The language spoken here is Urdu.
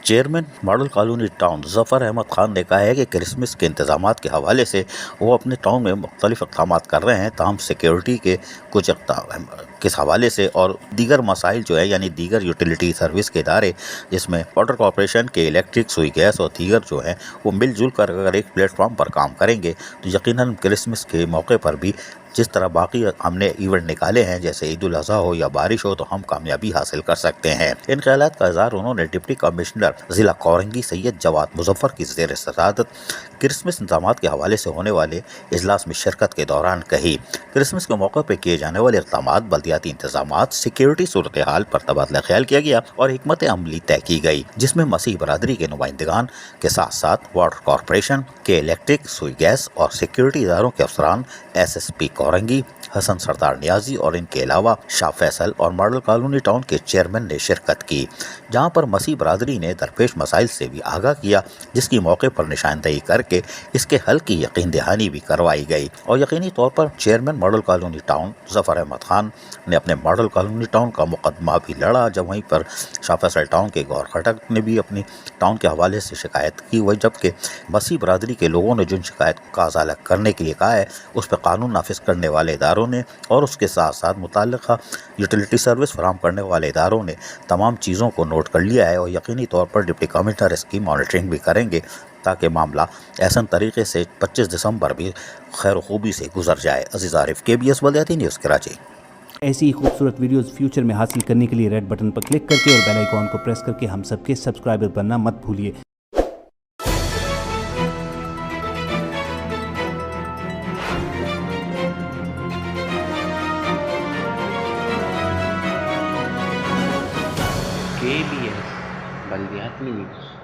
چیئرمین ماڈل کالونی ٹاؤن ظفر احمد خان نے کہا ہے کہ کرسمس کے انتظامات کے حوالے سے وہ اپنے ٹاؤن میں مختلف اقدامات کر رہے ہیں، تاہم سیکیورٹی کے کچھ کے حوالے سے اور دیگر مسائل جو ہے یعنی دیگر یوٹیلیٹی سروس کے ادارے جس میں واٹر کارپوریشن کے الیکٹرک، سوئی گیس اور دیگر جو ہیں وہ مل جل کر اگر ایک پلیٹ فارم پر کام کریں گے تو یقیناً کرسمس کے موقع پر بھی جس طرح باقی ہم نے ایونٹ نکالے ہیں جیسے عید الاضحیٰ ہو یا بارش ہو تو ہم کامیابی حاصل کر سکتے ہیں۔ ان خیالات کا اظہار انہوں نے ڈپٹی کمشنر ضلع کورنگی سید جواد مظفر کی زیر صدارت کرسمس انتظامات کے حوالے سے ہونے والے اجلاس میں شرکت کے دوران کہی۔ کرسمس کے موقع پہ کیے جانے والے اقدامات، بلدیاتی انتظامات، سیکیورٹی صورتحال پر تبادلہ خیال کیا گیا اور حکمت عملی طے کی گئی، جس میں مسیح برادری کے نمائندگان کے ساتھ ساتھ واٹر کارپوریشن کے الیکٹرک، سوئی گیس اور سیکیورٹی اداروں کے افسران، ایس ایس پی کورنگی حسن سردار نیازی اور ان کے علاوہ شاہ فیصل اور ماڈل کالونی ٹاؤن کے چیئرمین نے شرکت کی، جہاں پر مسیح برادری نے درپیش مسائل سے بھی آگاہ کیا، جس کی موقع پر نشاندہی کر کے اس کے حل کی یقین دہانی بھی کروائی گئی۔ اور یقینی طور پر چیئرمین ماڈل کالونی ٹاؤن ظفر احمد خان نے اپنے ماڈل کالونی ٹاؤن کا مقدمہ بھی لڑا، جب وہیں پر شاہ فیصل ٹاؤن کے گور خٹک نے بھی اپنی ٹاؤن کے حوالے سے شکایت کی، وہ جبکہ مسیح برادری کے لوگوں نے جن شکایت کا ازالہ کرنے کے لیے کہا ہے اس پہ قانون نافذ کرنے والے اداروں نے اور اس کے ساتھ ساتھ متعلقہ یوٹیلیٹی سروس فراہم کرنے والے اداروں نے تمام چیزوں کو نوٹ کر لیا ہے اور یقینی طور پر ڈپٹی کمشنر اس کی مانیٹرنگ بھی کریں گے تاکہ معاملہ احسن طریقے سے 25 دسمبر بھی خیر و خوبی سے گزر جائے۔ عزیز عارف، KBS بلدیاتی نیوز کراچی۔ ایسی ہی خوبصورت ویڈیوز فیوچر میں حاصل کرنے کے لیے ریڈ بٹن پر کلک کر کے اور بیل آئیکن کو پریس کر کے ہم سب کے سبسکرائبر بننا مت بھولیے۔ KBS بلدیاتی نیوز۔